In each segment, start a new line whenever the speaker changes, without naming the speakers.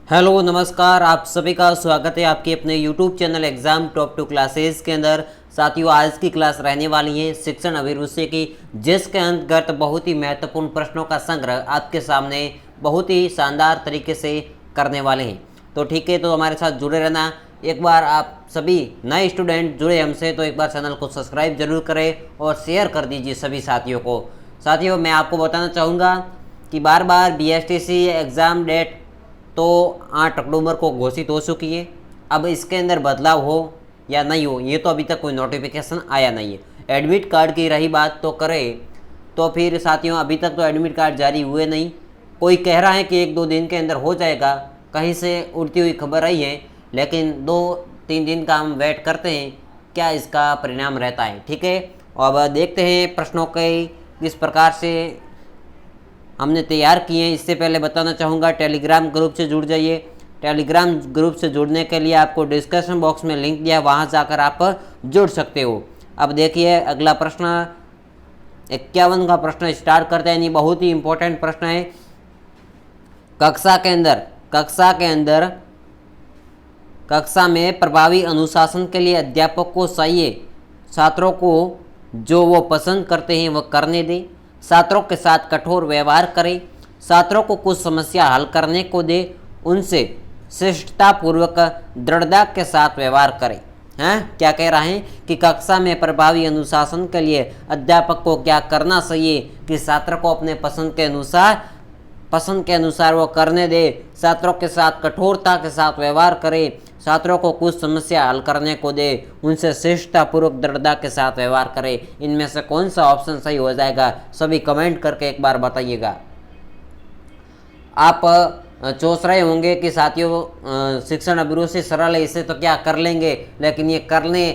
Hello नमस्कार, आप सभी का स्वागत है आपके अपने YouTube channel exam top 2 classes के अंदर। साथियों, आज की क्लास रहने वाली है शिक्षण अभिरुचि की, जिसके अंतर्गत बहुत ही महत्वपूर्ण प्रश्नों का संग्रह आपके सामने बहुत ही शानदार तरीके से करने वाले हैं। तो ठीक है, तो हमारे साथ जुड़े रहना। एक बार आप सभी नए स्टूडेंट जुड़े हमसे तो एक बार चैनल को सब्सक्राइब जरूर करें और शेयर कर दीजिए सभी साथियों को। साथियों, मैं आपको बताना चाहूँगा कि बार बार BSTC एग्ज़ाम डेट तो 8 अक्टूबर को घोषित हो चुकी है। अब इसके अंदर बदलाव हो या नहीं हो, ये तो अभी तक कोई नोटिफिकेशन आया नहीं है। एडमिट कार्ड की रही बात तो करें तो फिर साथियों, अभी तक तो एडमिट कार्ड जारी हुए नहीं। कोई कह रहा है कि 1-2 दिन के अंदर हो जाएगा, कहीं से उड़ती हुई खबर आई है, लेकिन 2-3 दिन का हम वेट करते हैं क्या इसका परिणाम रहता है। ठीक है, अब देखते हैं प्रश्नों के किस प्रकार से हमने तैयार किए हैं। इससे पहले बताना चाहूँगा, टेलीग्राम ग्रुप से जुड़ जाइए। टेलीग्राम ग्रुप से जुड़ने के लिए आपको डिस्क्रिप्शन बॉक्स में लिंक दिया, वहाँ जाकर आप जुड़ सकते हो। अब देखिए अगला प्रश्न 51 का प्रश्न स्टार्ट करते हैं। ये बहुत ही इंपॉर्टेंट प्रश्न है। कक्षा में प्रभावी अनुशासन के लिए अध्यापक को चाहिए छात्रों को जो वो पसंद करते हैं वह करने दें, छात्रों के साथ कठोर व्यवहार करें, छात्रों को कुछ समस्या हल करने को दे, उनसे श्रेष्ठतापूर्वक दृढ़ता के साथ व्यवहार करें। हैं, क्या कह रहा है कि कक्षा में प्रभावी अनुशासन के लिए अध्यापक को क्या करना चाहिए कि छात्र को अपने पसंद के अनुसार वो करने दे, छात्रों के साथ कठोरता के साथ व्यवहार करे, छात्रों को कुछ समस्या हल करने को दे, उनसे श्रेष्ठतापूर्वक दृढ़ता के साथ व्यवहार करे। इनमें से कौन सा ऑप्शन सही हो जाएगा, सभी कमेंट करके एक बार बताइएगा। आप सोच रहे होंगे कि साथियों शिक्षण अभिरुचि सरल है, इसे तो क्या कर लेंगे, लेकिन ये करने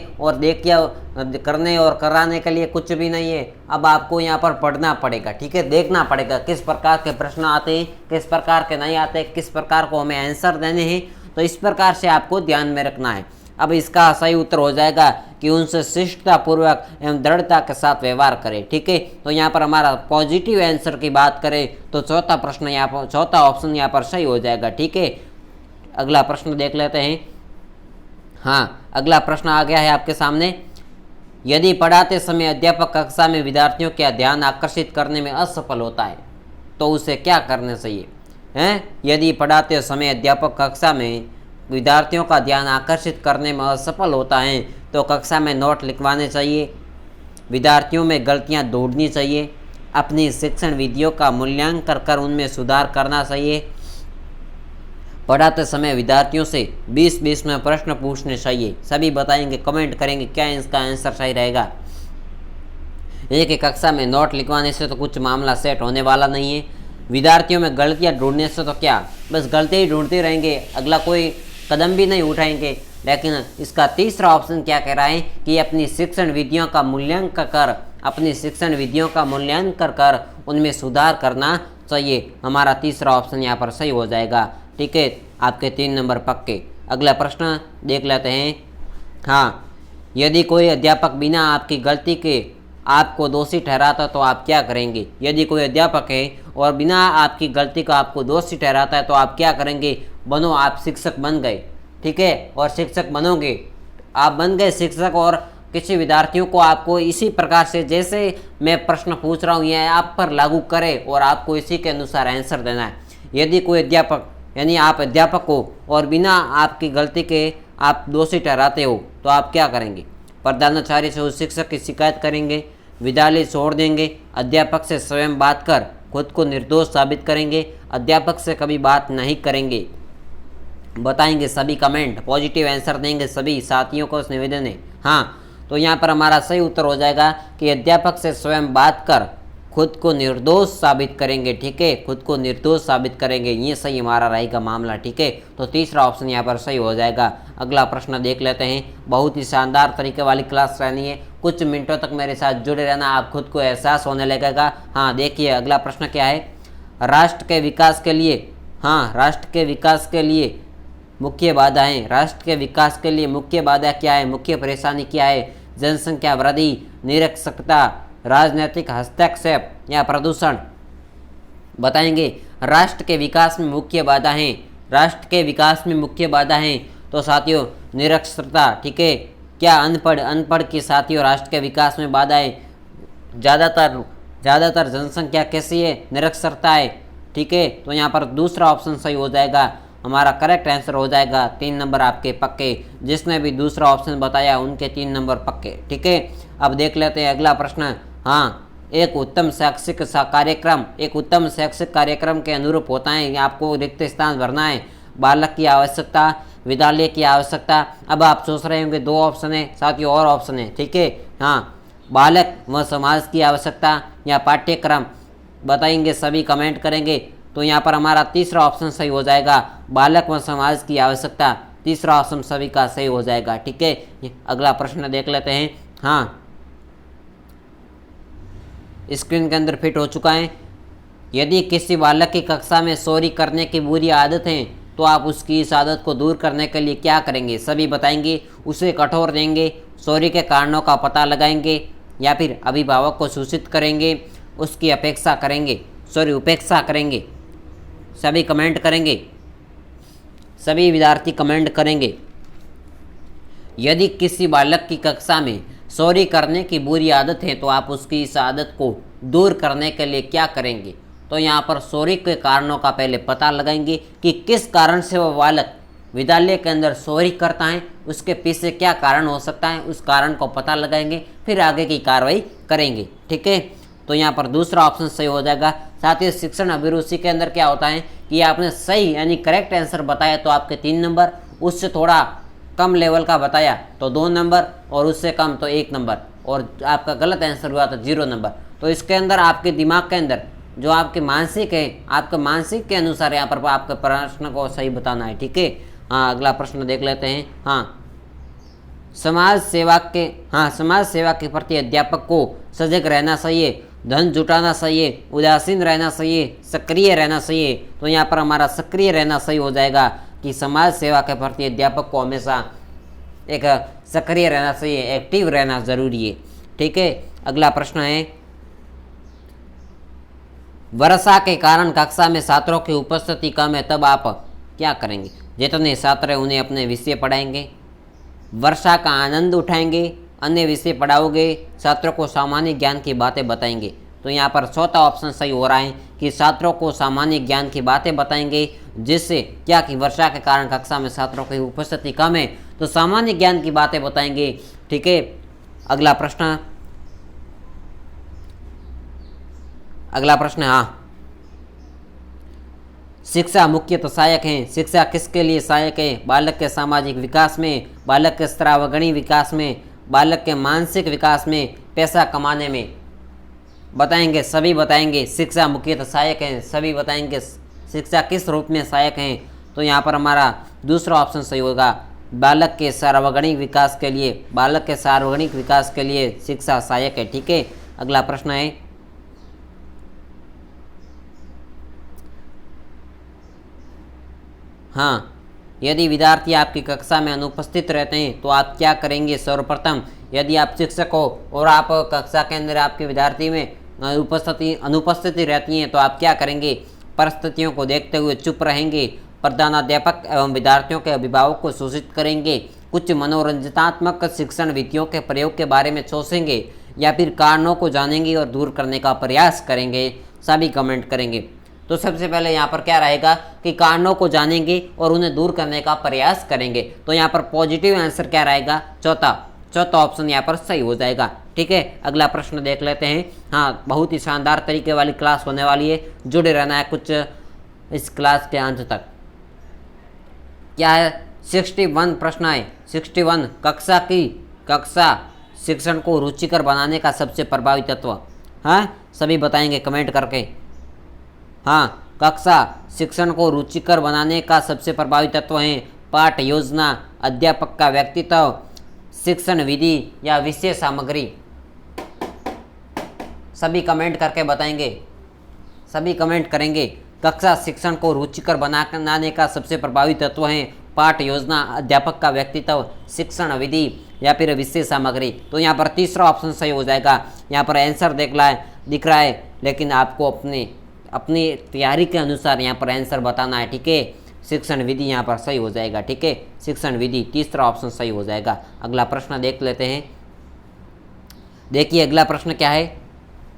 और कराने के लिए कुछ भी नहीं है। अब आपको यहाँ पर पढ़ना पड़ेगा, ठीक है, देखना पड़ेगा किस प्रकार के प्रश्न आते हैं, किस प्रकार के नहीं आते, किस प्रकार को हमें आंसर देने हैं। तो इस प्रकार से आपको ध्यान में रखना है। अब इसका सही उत्तर हो जाएगा कि उनसे शिष्टतापूर्वक एवं दृढ़ता के साथ व्यवहार करें। ठीक है, तो यहाँ पर हमारा पॉजिटिव आंसर की बात करें तो चौथा ऑप्शन यहाँ पर सही हो जाएगा। ठीक है, अगला प्रश्न देख लेते हैं। हाँ, अगला प्रश्न आ गया है आपके सामने। यदि पढ़ाते समय अध्यापक कक्षा में विद्यार्थियों का ध्यान आकर्षित करने में असफल होता है तो उसे क्या करना चाहिए। यदि पढ़ाते समय अध्यापक कक्षा में विद्यार्थियों का ध्यान आकर्षित करने में असफल होता है तो कक्षा में नोट लिखवाने चाहिए, विद्यार्थियों में गलतियां ढूंढनी चाहिए, अपनी शिक्षण विधियों का मूल्यांकन कर उनमें सुधार करना चाहिए, पढ़ाते समय विद्यार्थियों से 20-20 में प्रश्न पूछने चाहिए। सभी बताएंगे, कमेंट करेंगे क्या इसका आंसर सही रहेगा। एक कक्षा में नोट लिखवाने से तो कुछ मामला सेट होने वाला नहीं है। विद्यार्थियों में गलतियां ढूंढने से तो क्या, बस गलतियां ही ढूंढते रहेंगे, अगला कोई कदम भी नहीं उठाएंगे। लेकिन इसका तीसरा ऑप्शन क्या कह रहा है कि अपनी शिक्षण विधियों का मूल्यांकन कर उनमें सुधार करना चाहिए। हमारा तीसरा ऑप्शन यहाँ पर सही हो जाएगा। ठीक है, आपके 3 नंबर पक्के। अगला प्रश्न देख लेते हैं। हाँ, यदि कोई अध्यापक बिना आपकी गलती के आपको दोषी ठहराता तो आप क्या करेंगे। यदि कोई अध्यापक है और बिना आपकी गलती का आपको दोषी ठहराता है तो आप क्या करेंगे। बनो, आप शिक्षक बन गए, ठीक है, और शिक्षक बनोगे, आप बन गए शिक्षक, और किसी विद्यार्थियों को आपको इसी प्रकार से जैसे मैं प्रश्न पूछ रहा हूँ यह आप पर लागू करें और आपको इसी के अनुसार आंसर देना है। यदि कोई अध्यापक, यानी आप अध्यापक हो और बिना आपकी गलती के आप दोषी ठहराते हो तो आप क्या करेंगे। प्रधानाचार्य से उस शिक्षक की शिकायत करेंगे, विद्यालय छोड़ देंगे, अध्यापक से स्वयं बात कर खुद को निर्दोष साबित करेंगे, अध्यापक से कभी बात नहीं करेंगे। बताएंगे सभी, कमेंट पॉजिटिव आंसर देंगे सभी साथियों को, निवेदन है। हाँ, तो यहाँ पर हमारा सही उत्तर हो जाएगा कि अध्यापक से स्वयं बात कर खुद को निर्दोष साबित करेंगे। ठीक है, खुद को निर्दोष साबित करेंगे, ये सही हमारा रहेगा मामला। ठीक है, तो तीसरा ऑप्शन यहाँ पर सही हो जाएगा। अगला प्रश्न देख लेते हैं। बहुत ही शानदार तरीके वाली क्लास रहनी है, कुछ मिनटों तक मेरे साथ जुड़े रहना, आप खुद को एहसास होने लगेगा। हाँ, देखिए अगला प्रश्न क्या है। राष्ट्र के विकास के लिए मुख्य बाधाएं, राष्ट्र के विकास के लिए मुख्य बाधा क्या है, मुख्य परेशानी क्या है। जनसंख्या वृद्धि, निरक्षरता, राजनीतिक हस्तक्षेप या प्रदूषण। बताएंगे राष्ट्र के विकास में मुख्य बाधाएं राष्ट्र के विकास में मुख्य बाधा हैं? तो साथियों निरक्षरता, ठीक है। क्या अनपढ़ के साथियों राष्ट्र के विकास में बाधा है? ज़्यादातर जनसंख्या कैसी है? निरक्षरता है, ठीक है। तो यहाँ पर दूसरा ऑप्शन सही हो जाएगा, हमारा करेक्ट आंसर हो जाएगा। 3 नंबर आपके पक्के। जिसने भी दूसरा ऑप्शन बताया उनके 3 नंबर पक्के, ठीक है। अब देख लेते हैं अगला प्रश्न। हाँ, एक उत्तम शैक्षिक कार्यक्रम के अनुरूप होता है। आपको रिक्त स्थान भरना है। बालक की आवश्यकता, विद्यालय की आवश्यकता। अब आप सोच रहे होंगे 2 ऑप्शन है साथियों, और ऑप्शन है, ठीक है। हाँ, बालक व समाज की आवश्यकता या पाठ्यक्रम बताएंगे, सभी कमेंट करेंगे। तो यहाँ पर हमारा तीसरा ऑप्शन सही हो जाएगा, बालक व समाज की आवश्यकता। तीसरा ऑप्शन सभी का सही हो जाएगा, ठीक है। अगला प्रश्न देख लेते हैं। हाँ, स्क्रीन के अंदर फिट हो चुका है। यदि किसी बालक की कक्षा में चोरी करने की बुरी आदत है तो आप उसकी इस आदत को दूर करने के लिए क्या करेंगे? सभी बताएंगे। उसे कठोर देंगे, चोरी के कारणों का पता लगाएंगे, या फिर अभिभावक को सूचित करेंगे, उसकी उपेक्षा करेंगे। सभी कमेंट करेंगे, सभी विद्यार्थी कमेंट करेंगे। यदि किसी बालक की कक्षा में चोरी करने की बुरी आदत है तो आप उसकी इस आदत को दूर करने के लिए क्या करेंगे? तो यहाँ पर चोरी के कारणों का पहले पता लगाएंगे कि किस कारण से वह बालक विद्यालय के अंदर चोरी करता है, उसके पीछे क्या कारण हो सकता है, उस कारण को पता लगाएंगे, फिर आगे की कार्रवाई करेंगे, ठीक है। तो यहाँ पर दूसरा ऑप्शन सही हो जाएगा। साथ ही शिक्षण अभिरुचि के अंदर क्या होता है कि आपने सही यानी करेक्ट आंसर बताया तो आपके 3 नंबर, उससे थोड़ा कम लेवल का बताया तो 2 नंबर, और उससे कम तो 1 नंबर, और आपका गलत आंसर हुआ तो 0 नंबर। तो इसके अंदर आपके दिमाग के अंदर जो आपके मानसिक है, आपके मानसिक के अनुसार यहाँ पर आपके प्रश्न को सही बताना है, ठीक है। हाँ, अगला प्रश्न देख लेते हैं। हाँ, समाज सेवा के प्रति अध्यापक को सजग रहना चाहिए, धन जुटाना चाहिए, उदासीन रहना चाहिए, सक्रिय रहना चाहिए। तो यहाँ पर हमारा सक्रिय रहना सही हो जाएगा कि समाज सेवा के प्रति अध्यापक को हमेशा एक सक्रिय रहना चाहिए, एक्टिव रहना जरूरी है, ठीक है। अगला प्रश्न है, वर्षा के कारण कक्षा में छात्रों की उपस्थिति कम है, तब आप क्या करेंगे? जितने छात्र हैं उन्हें अपने विषय पढ़ाएंगे, वर्षा का आनंद उठाएंगे, अन्य विषय पढ़ाओगे, छात्रों को सामान्य ज्ञान की बातें बताएंगे। तो यहाँ पर चौथा ऑप्शन सही हो रहा है कि छात्रों को सामान्य ज्ञान की बातें बताएंगे, जिससे क्या कि वर्षा के कारण कक्षा में छात्रों की उपस्थिति कम है तो सामान्य ज्ञान की बातें बताएंगे, ठीक है। अगला प्रश्न हाँ, शिक्षा मुख्यतः सहायक है। शिक्षा किसके लिए सहायक है? बालक के सामाजिक विकास में, बालक के श्रावगणी विकास में, बालक के मानसिक विकास में, पैसा कमाने में। बताएंगे, सभी बताएंगे शिक्षा मुख्यतः सहायक है। सभी बताएंगे शिक्षा किस रूप में सहायक है। तो यहाँ पर हमारा दूसरा ऑप्शन सही होगा, बालक के सार्वजनिक विकास के लिए, बालक के सार्वजनिक विकास के लिए शिक्षा सहायक है, ठीक है। अगला प्रश्न है, हाँ, यदि विद्यार्थी आपकी कक्षा में अनुपस्थित रहते हैं तो आप क्या करेंगे? सर्वप्रथम यदि आप शिक्षक हो और आप कक्षा के अंदर आपके विद्यार्थी में अनुपस्थिति रहती हैं तो आप क्या करेंगे? परिस्थितियों को देखते हुए चुप रहेंगे, प्रधानाध्यापक एवं विद्यार्थियों के अभिभावक को सूचित करेंगे, कुछ मनोरंजनात्मक शिक्षण विधियों के प्रयोग के बारे में सोचेंगे, या फिर कारणों को जानेंगे और दूर करने का प्रयास करेंगे। सभी कमेंट करेंगे। तो सबसे पहले यहाँ पर क्या रहेगा कि कारणों को जानेंगे और उन्हें दूर करने का प्रयास करेंगे। तो यहाँ पर पॉजिटिव आंसर क्या रहेगा? चौथा ऑप्शन यहाँ पर सही हो जाएगा, ठीक है। अगला प्रश्न देख लेते हैं। हाँ, बहुत ही शानदार तरीके वाली क्लास होने वाली है, जुड़े रहना है कुछ इस क्लास के अंत तक। क्या है? 61 प्रश्न है। 61 कक्षा शिक्षण को रुचिकर बनाने का सबसे प्रभावी तत्व। हाँ, सभी बताएंगे कमेंट करके। हाँ, कक्षा शिक्षण को रुचिकर बनाने का सबसे प्रभावी तत्व है पाठ योजना, अध्यापक का व्यक्तित्व, शिक्षण विधि या विषय सामग्री। सभी कमेंट करके बताएंगे, सभी कमेंट करेंगे। कक्षा शिक्षण को रुचिकर बनाने का सबसे प्रभावी तत्व है पाठ योजना, अध्यापक का व्यक्तित्व, शिक्षण विधि या फिर विषय सामग्री। तो यहाँ पर तीसरा ऑप्शन सही हो जाएगा। यहाँ पर आंसर दिख रहा है, लेकिन आपको अपनी तैयारी के अनुसार यहाँ पर आंसर बताना है, ठीक है। शिक्षण विधि यहाँ पर सही हो जाएगा। ठीक है, शिक्षण विधि तीसरा ऑप्शन सही हो जाएगा। अगला प्रश्न देख लेते हैं। देखिए अगला प्रश्न क्या है,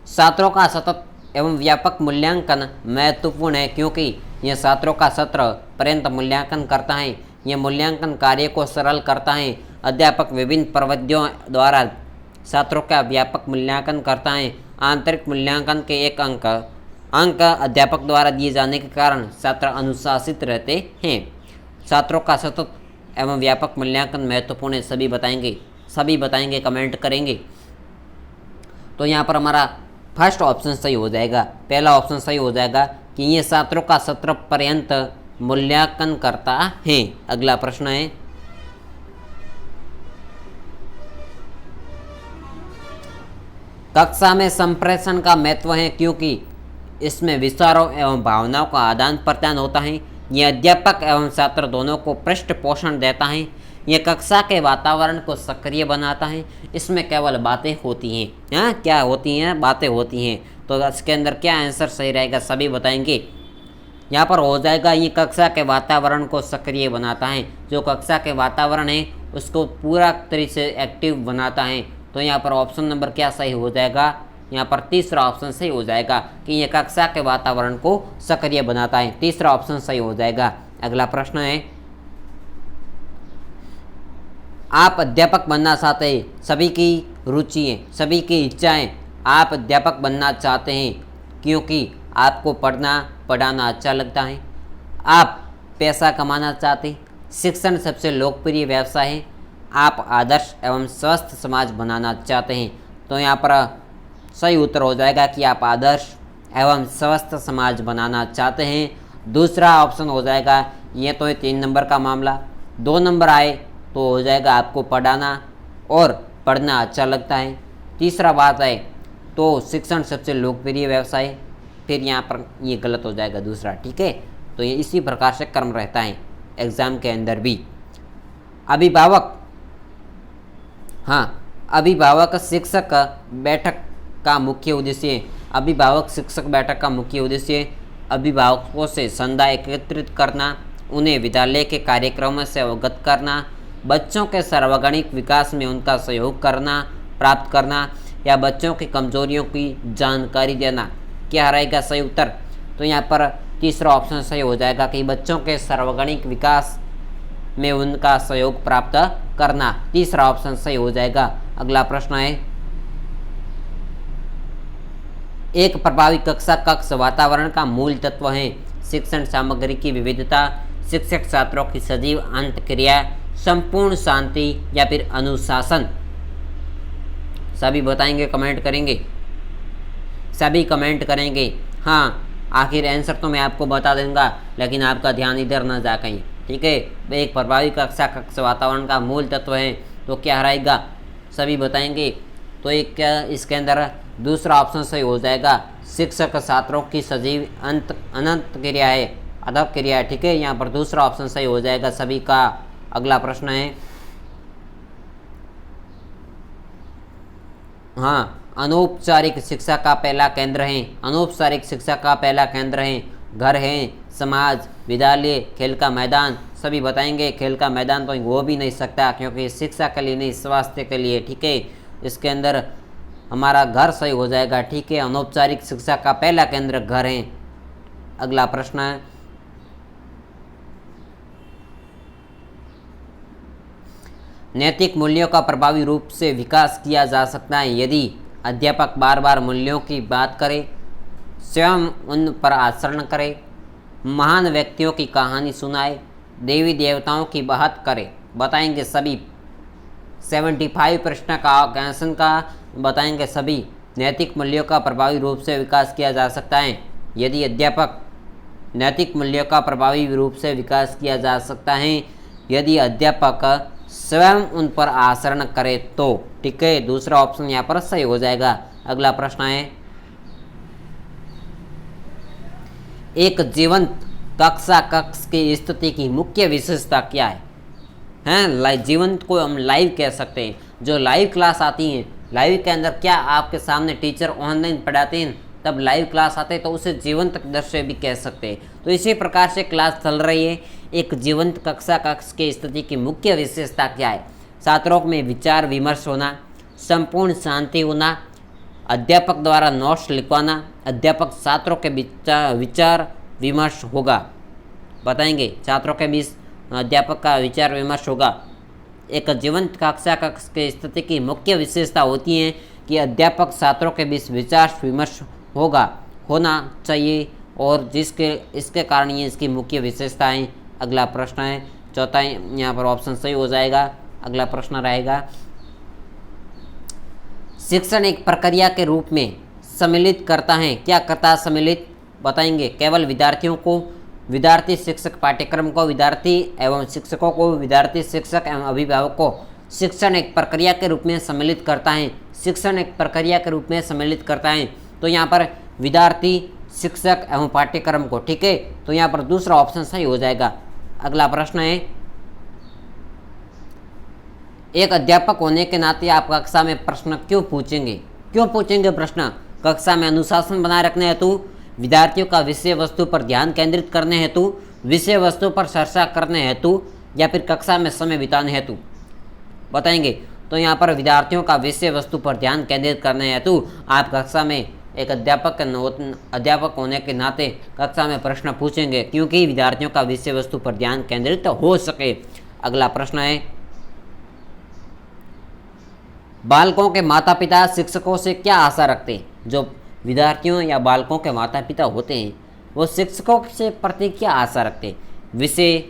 छात्रों का सतत एवं व्यापक मूल्यांकन महत्वपूर्ण है क्योंकि यह छात्रों का सत्र पर्यंत मूल्यांकन करता है। यह मूल्यांकन कार्य को सरल करता है। अध्यापक विभिन्न प्रविधियों द्वारा छात्रों का व्यापक मूल्यांकन करता है। आंतरिक मूल्यांकन के एक अंक अध्यापक द्वारा दिए जाने के कारण छात्र अनुशासित रहते हैं। छात्रों का सतत एवं व्यापक मूल्यांकन महत्वपूर्ण है, सभी बताएंगे कमेंट करेंगे। तो यहाँ पर हमारा फर्स्ट ऑप्शन सही हो जाएगा, पहला ऑप्शन सही हो जाएगा कि ये छात्रों का सत्र पर्यंत मूल्यांकन करता है। अगला प्रश्न है, कक्षा में संप्रेषण का महत्व है क्योंकि इसमें विचारों एवं भावनाओं का आदान प्रदान होता है। यह अध्यापक एवं छात्र दोनों को पृष्ठपोषण देता है। यह कक्षा के वातावरण को सक्रिय बनाता है। इसमें केवल बातें होती हैं। हाँ, क्या होती हैं? बातें होती हैं। तो इसके अंदर क्या आंसर सही रहेगा, सभी बताएंगे। यहाँ पर हो जाएगा, ये कक्षा के वातावरण को सक्रिय बनाता है। जो कक्षा के वातावरण है उसको पूरा तरीके से एक्टिव बनाता है। तो यहाँ पर ऑप्शन नंबर क्या सही हो जाएगा, यहाँ पर तीसरा ऑप्शन सही हो जाएगा कि यह कक्षा के वातावरण को सक्रिय बनाता है। तीसरा ऑप्शन सही हो जाएगा। अगला प्रश्न है, आप अध्यापक बनना चाहते हैं, सभी की रुचि है, सभी की इच्छाएं, आप अध्यापक बनना चाहते हैं क्योंकि आपको पढ़ाना अच्छा लगता है। आप पैसा कमाना चाहते हैं, शिक्षण सबसे लोकप्रिय व्यवसाय है। आप आदर्श एवं स्वस्थ समाज बनाना चाहते हैं। तो यहाँ पर सही उत्तर हो जाएगा कि आप आदर्श एवं स्वस्थ समाज बनाना चाहते हैं। दूसरा ऑप्शन हो जाएगा, ये तो है 3 नंबर का मामला। 2 नंबर आए तो हो जाएगा आपको पढ़ाना और पढ़ना अच्छा लगता है। तीसरा बात है तो शिक्षण सबसे लोकप्रिय व्यवसाय, फिर यहाँ पर ये गलत हो जाएगा दूसरा। ठीक है, तो ये इसी प्रकार से क्रम रहता है एग्ज़ाम के अंदर भी। अभिभावक शिक्षक बैठक का मुख्य उद्देश्य, अभिभावक शिक्षक बैठक का मुख्य उद्देश्य अभिभावकों से संदा एकत्रित करना, उन्हें विद्यालय के कार्यक्रमों से अवगत करना, बच्चों के सार्वजनिक विकास में उनका सहयोग करना, प्राप्त करना, या बच्चों की कमजोरियों की जानकारी देना। क्या रहेगा सही उत्तर? तो यहाँ पर तीसरा ऑप्शन सही हो जाएगा कि बच्चों के सार्वजनिक विकास में उनका सहयोग प्राप्त करना। तीसरा ऑप्शन सही हो जाएगा। अगला प्रश्न है, एक प्रभावी कक्ष वातावरण का मूल तत्व है। शिक्षण सामग्री की विविधता, शिक्षक छात्रों की सजीव अंतःक्रिया, संपूर्ण शांति या फिर अनुशासन। सभी बताएंगे, कमेंट करेंगे, सभी कमेंट करेंगे। हाँ, आखिर आंसर तो मैं आपको बता दूंगा लेकिन आपका ध्यान इधर ना जा कहीं। ठीक है, एक प्रभावी कक्ष वातावरण का मूल तत्व है तो क्या रहेगा, सभी बताएंगे। तो एक क्या इसके अंदर दूसरा ऑप्शन सही हो जाएगा, शिक्षक छात्रों की सजीव अनंत क्रिया है, अदब क्रिया है। ठीक है, यहाँ पर दूसरा ऑप्शन सही हो जाएगा सभी का। अगला प्रश्न है, हाँ, अनौपचारिक शिक्षा का पहला केंद्र है। अनौपचारिक शिक्षा का पहला केंद्र है घर है, समाज, विद्यालय, खेल का मैदान। सभी बताएंगे। खेल का मैदान तो वो भी नहीं सकता क्योंकि शिक्षा के लिए नहीं, स्वास्थ्य के लिए। ठीक है, इसके अंदर हमारा घर सही हो जाएगा। ठीक है, अनौपचारिक शिक्षा का पहला केंद्र घर है। अगला प्रश्न है, नैतिक मूल्यों का प्रभावी रूप से विकास किया जा सकता है यदि अध्यापक बार बार मूल्यों की बात करे, स्वयं उन पर आचरण करे, महान व्यक्तियों की कहानी सुनाए, देवी देवताओं की बात करे। बताएंगे सभी। 75 प्रश्न का क्वेश्चन का बताएंगे सभी। नैतिक मूल्यों का प्रभावी रूप से विकास किया जा सकता है यदि अध्यापक, नैतिक मूल्यों का प्रभावी रूप से विकास किया जा सकता है यदि अध्यापक स्वयं उन पर आचरण करे तो। ठीक है, दूसरा ऑप्शन यहाँ पर सही हो जाएगा। अगला प्रश्न है, एक जीवंत कक्ष की स्थिति की मुख्य विशेषता क्या है? जीवंत को हम लाइव कह सकते हैं। जो लाइव क्लास आती हैं, लाइव के अंदर क्या आपके सामने टीचर ऑनलाइन पढ़ाते हैं, तब लाइव क्लास आते तो उसे जीवंत दृश्य भी कह सकते हैं। तो इसी प्रकार से क्लास चल रही है। एक जीवंत कक्षा कक्ष की स्थिति की मुख्य विशेषता क्या है? छात्रों में विचार विमर्श होना, संपूर्ण शांति होना, अध्यापक द्वारा नोट्स लिखवाना, अध्यापक छात्रों के विचार विमर्श होगा। बताएंगे छात्रों के बीच अध्यापक का विचार विमर्श होगा। एक जीवंत कक्षा कक्ष की स्थिति की मुख्य विशेषता होती है कि अध्यापक छात्रों के बीच विचार विमर्श होना चाहिए और इसके कारण ये इसकी मुख्य विशेषताएं। अगला प्रश्न है चौथा, यहाँ पर ऑप्शन सही हो जाएगा। अगला प्रश्न रहेगा, शिक्षण एक प्रक्रिया के रूप में सम्मिलित करता है। क्या करता है सम्मिलित? बताएंगे केवल विद्यार्थी शिक्षक पाठ्यक्रम को, विद्यार्थी एवं शिक्षकों को, विद्यार्थी शिक्षक एवं अभिभावक को शिक्षण एक प्रक्रिया के रूप में सम्मिलित करता है। शिक्षण एक प्रक्रिया के रूप में सम्मिलित करता है। तो यहाँ पर विद्यार्थी शिक्षक एवं पाठ्यक्रम को, ठीक है। तो यहाँ पर दूसरा ऑप्शन सही हो जाएगा। अगला प्रश्न है, एक अध्यापक होने के नाते आप कक्षा में प्रश्न क्यों पूछेंगे प्रश्न? कक्षा में अनुशासन बनाए रखने हेतु, विद्यार्थियों का विषय वस्तु पर ध्यान केंद्रित करने हेतु, विषय वस्तु पर चर्चा करने हेतु, या फिर कक्षा में समय बिताने हेतु? बताएंगे। तो यहाँ पर विद्यार्थियों का विषय वस्तु पर ध्यान केंद्रित करने हेतु आप कक्षा में एक अध्यापक होने के नाते कक्षा में प्रश्न पूछेंगे, क्योंकि विद्यार्थियों का विषय वस्तु पर ध्यान केंद्रित हो सके। अगला प्रश्न है, बालकों के माता पिता शिक्षकों से क्या आशा रखते हैं? जो विद्यार्थियों या बालकों के माता पिता होते हैं वो शिक्षकों से प्रति क्या आशा रखते हैं? विषय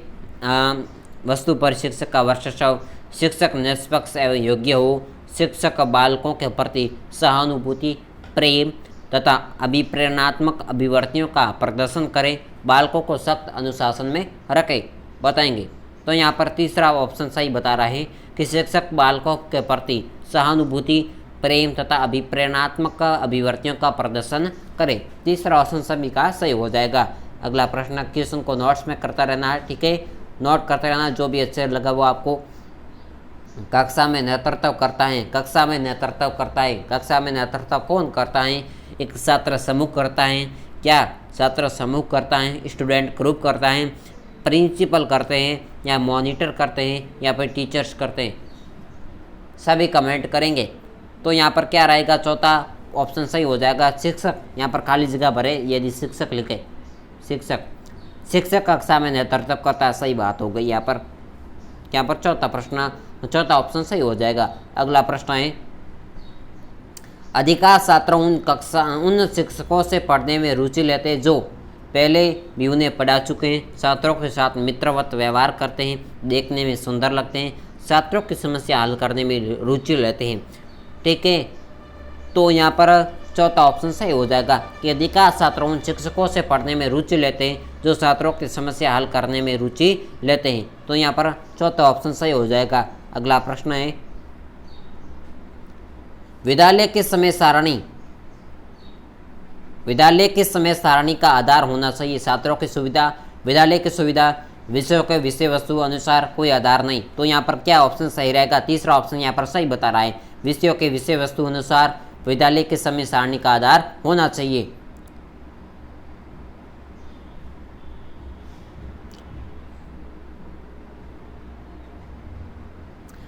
वस्तु पर शिक्षक का वर्चस्व, शिक्षक निष्पक्ष एवं योग्य हो, शिक्षक बालकों के प्रति सहानुभूति, प्रेम तथा अभिप्रेरणात्मक अभिवर्तियों का प्रदर्शन करे, बालकों को सख्त अनुशासन में रखे। बताएंगे। तो यहाँ पर तीसरा ऑप्शन सही बता रहा है कि शिक्षक बालकों के प्रति सहानुभूति, प्रेम तथा अभिप्रेरणात्मक अभिवर्तियों का प्रदर्शन करे। तीसरा ऑप्शन सभी का सही हो जाएगा। अगला प्रश्न, क्वेश्चन को नोट्स में करता रहना है, ठीक है। नोट करते रहना, जो भी अच्छे लगा वो आपको। कक्षा में नेतृत्व करता है, कक्षा में नेतृत्व करता है, कक्षा में नेतृत्व कौन करता है? एक छात्र समूह करता है। क्या छात्र समूह करता है? स्टूडेंट ग्रुप करता है, प्रिंसिपल करते हैं, या मॉनिटर करते हैं, या फिर टीचर्स करते हैं? सभी कमेंट करेंगे। तो यहाँ पर क्या रहेगा? चौथा ऑप्शन सही हो जाएगा, शिक्षक। यहाँ पर खाली जगह भरे यदि शिक्षक लिखे, शिक्षक कक्षा में नेतृत्व करता है, सही बात हो गई। यहाँ पर चौथा प्रश्न, चौथा ऑप्शन सही हो जाएगा। अगला प्रश्न है, अधिकांश छात्र उन शिक्षकों से पढ़ने में रुचि लेते हैं जो पहले भी उन्हें पढ़ा चुके हैं, छात्रों के साथ मित्रवत व्यवहार करते हैं, देखने में सुंदर लगते हैं, छात्रों की समस्या हल करने में रुचि लेते हैं, ठीक है। तो यहाँ पर चौथा ऑप्शन सही हो जाएगा कि अधिकांश छात्र उन शिक्षकों से पढ़ने में रुचि लेते हैं जो छात्रों की समस्या हल करने में रुचि लेते हैं। तो यहाँ पर चौथा ऑप्शन सही हो जाएगा। अगला प्रश्न है, विद्यालय की समय सारणी का आधार होना चाहिए। छात्रों की सुविधा, विद्यालय की सुविधा, विषयों के विषय वस्तु अनुसार कोई आधार नहीं। तो यहाँ पर क्या ऑप्शन सही रहेगा? तीसरा ऑप्शन यहाँ पर सही बता रहा है, विषयों के विषय वस्तु अनुसार विद्यालय के समय सारणी का आधार होना चाहिए।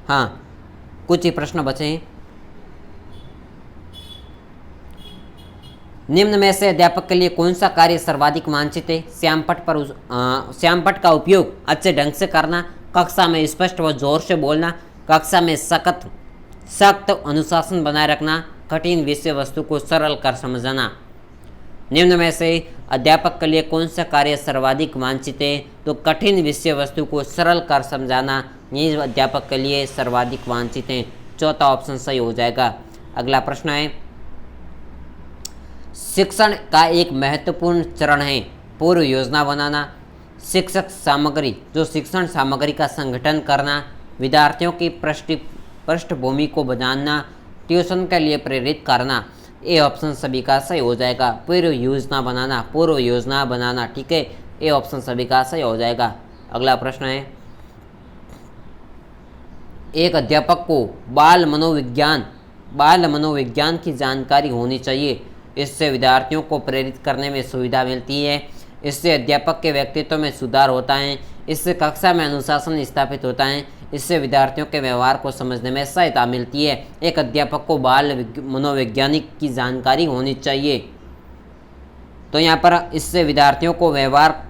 हाँ, कुछ ही प्रश्न बचे हैं। निम्न में से अध्यापक के लिए कौन सा कार्य सर्वाधिक वांछित है? श्यामपट्ट का उपयोग अच्छे ढंग से करना, कक्षा में स्पष्ट व जोर से बोलना, कक्षा में सख्त अनुशासन बनाए रखना, कठिन विषय वस्तु को सरल कर समझाना। निम्न में से अध्यापक के लिए कौन सा कार्य सर्वाधिक वांछित है? तो कठिन विषय वस्तु को सरल कर समझाना ये अध्यापक के लिए सर्वाधिक वांछित है। चौथा ऑप्शन सही हो जाएगा। अगला प्रश्न है, शिक्षण का एक महत्वपूर्ण चरण है पूर्व योजना बनाना, शिक्षक सामग्री, जो शिक्षण सामग्री का संगठन करना, विद्यार्थियों की पृष्ठभूमि को जानना, ट्यूशन के लिए प्रेरित करना। ये ऑप्शन सभी का सही हो जाएगा। पूर्व योजना बनाना, ठीक है। ये ऑप्शन सभी का सही हो जाएगा। अगला प्रश्न है, एक अध्यापक को बाल मनोविज्ञान की जानकारी होनी चाहिए। इससे विद्यार्थियों को प्रेरित करने में सुविधा मिलती है। इससे अध्यापक के व्यक्तित्व में सुधार होता है। इससे कक्षा में अनुशासन स्थापित होता है। इससे विद्यार्थियों के व्यवहार को समझने में सहायता मिलती है। एक अध्यापक को बाल मनोवैज्ञानिक की जानकारी होनी चाहिए। तो यहाँ पर इससे विद्यार्थियों को व्यवहार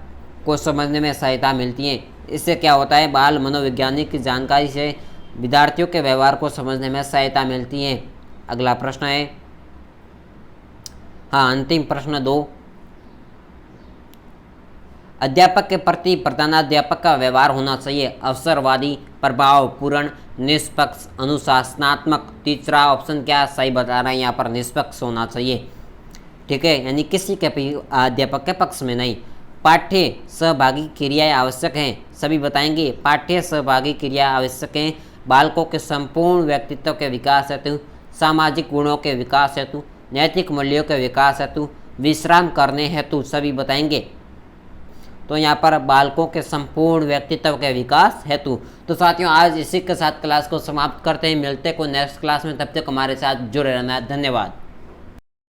को समझने में सहायता मिलती है। इससे क्या होता है, बाल मनोवैज्ञानिक की जानकारी से विद्यार्थियों के व्यवहार को समझने में सहायता मिलती है। अगला प्रश्न है, हाँ अंतिम प्रश्न 2, अध्यापक के प्रति प्रधानाध्यापक का व्यवहार होना चाहिए अवसरवादी, प्रभावपूर्ण, निष्पक्ष, अनुशासनात्मक। तीसरा ऑप्शन क्या सही बता रहा है, यहाँ पर निष्पक्ष होना चाहिए। ठीक है, यानी किसी के अध्यापक के पक्ष में नहीं। पाठ्य सहभागी क्रियाएं आवश्यक हैं, सभी बताएंगे। पाठ्य सहभागी क्रिया आवश्यक हैं बालकों के संपूर्ण व्यक्तित्व के विकास हेतु, सामाजिक गुणों के विकास हेतु, नैतिक मूल्यों के विकास हेतु, विश्राम करने हेतु, सभी बताएंगे। तो यहाँ पर बालकों के संपूर्ण व्यक्तित्व के विकास हेतु। तो साथियों आज इसी के साथ क्लास को समाप्त करते हैं। मिलते को नेक्स्ट क्लास में, तब तक हमारे साथ जुड़े रहना। धन्यवाद।